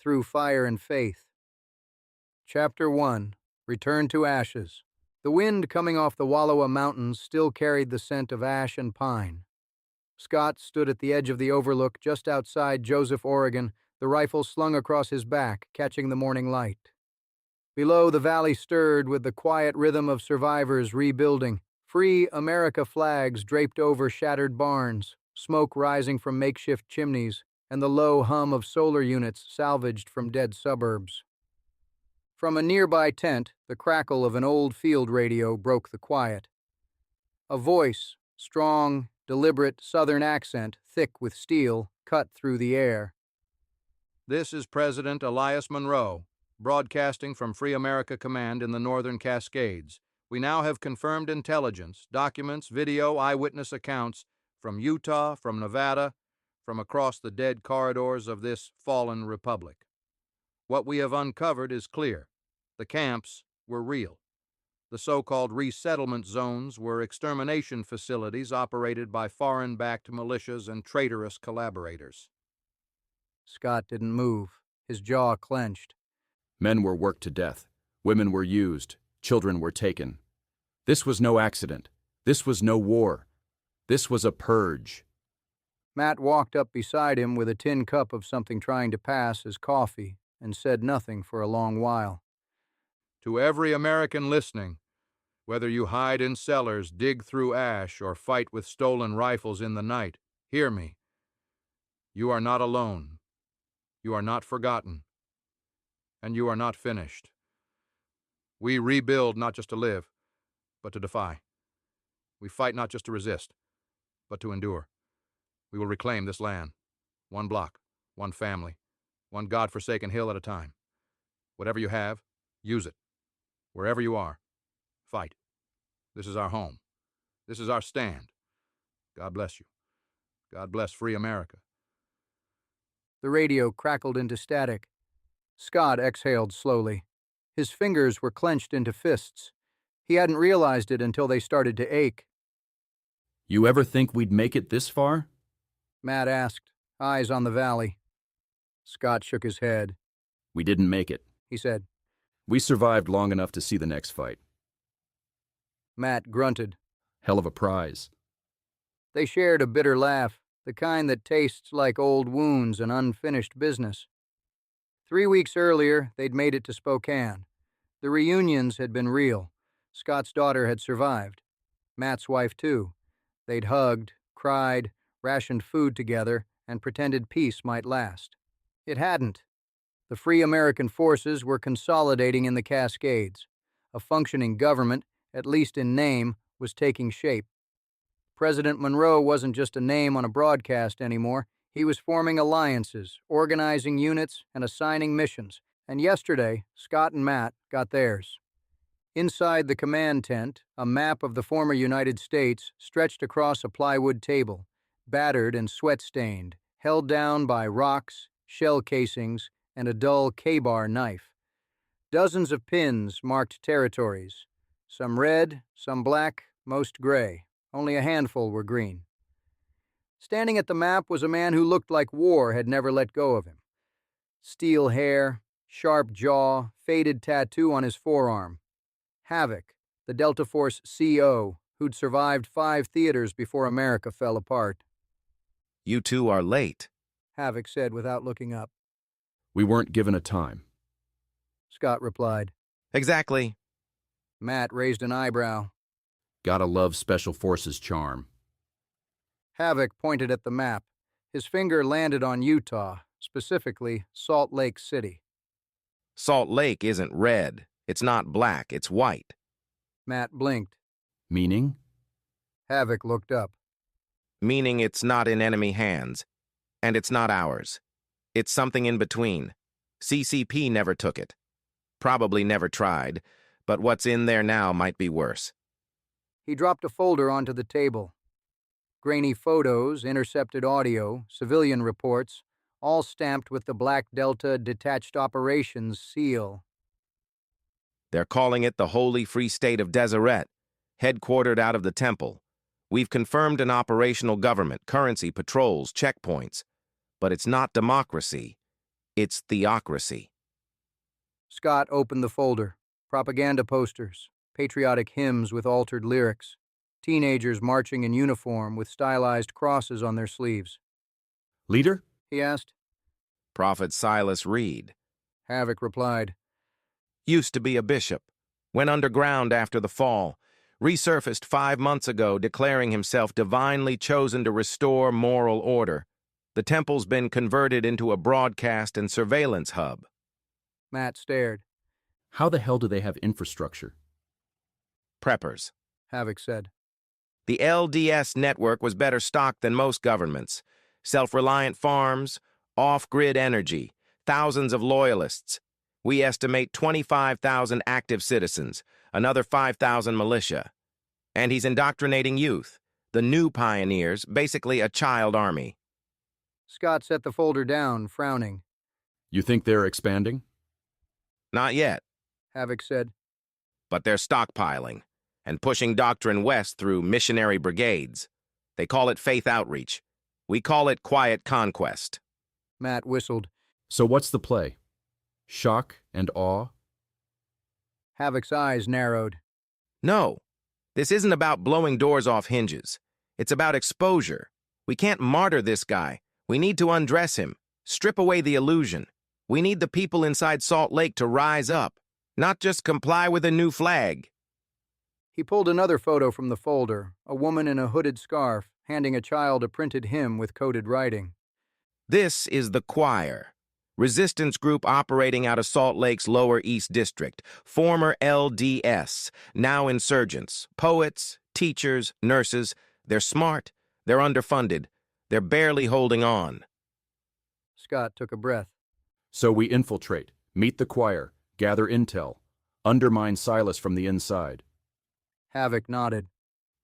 through fire and faith. Chapter 1. Return to Ashes. The wind coming off the Wallowa Mountains still carried the scent of ash and pine. Scott stood at the edge of the overlook just outside Joseph, Oregon, the rifle slung across his back, catching the morning light. Below, the valley stirred with the quiet rhythm of survivors rebuilding. Free America flags draped over shattered barns, smoke rising from makeshift chimneys, and the low hum of solar units salvaged from dead suburbs. From a nearby tent, the crackle of an old field radio broke the quiet. A voice, strong, deliberate Southern accent, thick with steel, cut through the air. This is President Elias Monroe, broadcasting from Free America Command in the Northern Cascades. We now have confirmed intelligence, documents, video, eyewitness accounts from Utah, from Nevada, from across the dead corridors of this fallen republic. What we have uncovered is clear. The camps were real. The so-called resettlement zones were extermination facilities operated by foreign-backed militias and traitorous collaborators. Scott didn't move, his jaw clenched. Men were worked to death. Women were used. Children were taken. This was no accident. This was no war. This was a purge. Matt walked up beside him with a tin cup of something trying to pass as coffee and said nothing for a long while. To every American listening, whether you hide in cellars, dig through ash, or fight with stolen rifles in the night, hear me. You are not alone. You are not forgotten. And you are not finished. We rebuild not just to live, but to defy. We fight not just to resist, but to endure. We will reclaim this land, one block, one family, one God-forsaken hill at a time. Whatever you have, use it. Wherever you are, fight. This is our home. This is our stand. God bless you. God bless free America. The radio crackled into static. Scott exhaled slowly. His fingers were clenched into fists. He hadn't realized it until they started to ache. You ever think we'd make it this far? Matt asked, eyes on the valley. Scott shook his head. We didn't make it, He said. We survived long enough to see the next fight. Matt grunted. Hell of a prize. They shared a bitter laugh, the kind that tastes like old wounds and unfinished business. 3 weeks earlier, they'd made it to Spokane. The reunions had been real. Scott's daughter had survived. Matt's wife, too. They'd hugged, cried, rationed food together, and pretended peace might last. It hadn't. The Free American forces were consolidating in the Cascades. A functioning government, at least in name, was taking shape. President Monroe wasn't just a name on a broadcast anymore. He was forming alliances, organizing units, and assigning missions. And yesterday, Scott and Matt got theirs. Inside the command tent, a map of the former United States stretched across a plywood table, battered and sweat-stained, held down by rocks, shell casings, and a dull K-bar knife. Dozens of pins marked territories, some red, some black, most gray. Only a handful were green. Standing at the map was a man who looked like war had never let go of him. Steel hair, sharp jaw, faded tattoo on his forearm. Havoc, the Delta Force CO, who'd survived 5 theaters before America fell apart. You two are late. Havoc said without looking up. We weren't given a time. Scott replied. Exactly. Matt raised an eyebrow. Gotta love Special Forces charm. Havoc pointed at the map. His finger landed on Utah, specifically Salt Lake City. Salt Lake isn't red. It's not black. It's white. Matt blinked. Meaning? Havoc looked up. Meaning it's not in enemy hands. And it's not ours. It's something in between. CCP never took it. Probably never tried, but what's in there now might be worse. He dropped a folder onto the table. Grainy photos, intercepted audio, civilian reports, all stamped with the Black Delta Detached Operations seal. They're calling it the Holy Free State of Deseret, headquartered out of the temple. We've confirmed an operational government, currency, patrols, checkpoints. But it's not democracy. It's theocracy. Scott opened the folder. Propaganda posters, patriotic hymns with altered lyrics, teenagers marching in uniform with stylized crosses on their sleeves. Leader? He asked. Prophet Silas Reed. Havoc replied. Used to be a bishop. Went underground after the fall. Resurfaced 5 months ago, declaring himself divinely chosen to restore moral order. The temple's been converted into a broadcast and surveillance hub. Matt stared. How the hell do they have infrastructure? Preppers. Havoc said. The LDS network was better stocked than most governments. Self-reliant farms, off-grid energy, thousands of loyalists. We estimate 25,000 active citizens, another 5,000 militia. And he's indoctrinating youth, the new pioneers, basically a child army. Scott set the folder down, frowning. You think they're expanding? Not yet, Havoc said. but they're stockpiling and pushing doctrine west through missionary brigades. They call it faith outreach. We call it quiet conquest. Matt whistled. So what's the play? Shock and awe? Havoc's eyes narrowed. No, this isn't about blowing doors off hinges. It's about exposure. We can't martyr this guy. We need to undress him, strip away the illusion. We need the people inside Salt Lake to rise up, not just comply with a new flag. He pulled another photo from the folder, a woman in a hooded scarf, handing a child a printed hymn with coded writing. This is the choir. Resistance group operating out of Salt Lake's Lower East District, former LDS, now insurgents, poets, teachers, nurses. They're smart, they're underfunded, they're barely holding on. Scott took a breath. So we infiltrate, meet the choir, gather intel, undermine Silas from the inside. Havoc nodded.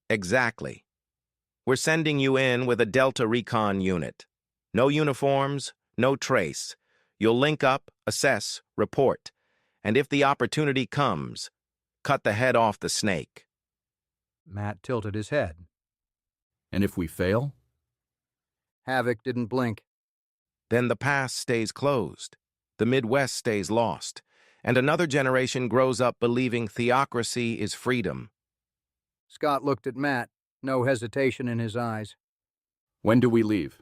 Exactly. We're sending you in with a Delta Recon unit. No uniforms, no trace. You'll link up, assess, report, and if the opportunity comes, cut the head off the snake. Matt tilted his head. And if we fail? Havoc didn't blink. Then the past stays closed, the Midwest stays lost, and another generation grows up believing theocracy is freedom. Scott looked at Matt, no hesitation in his eyes. When do we leave?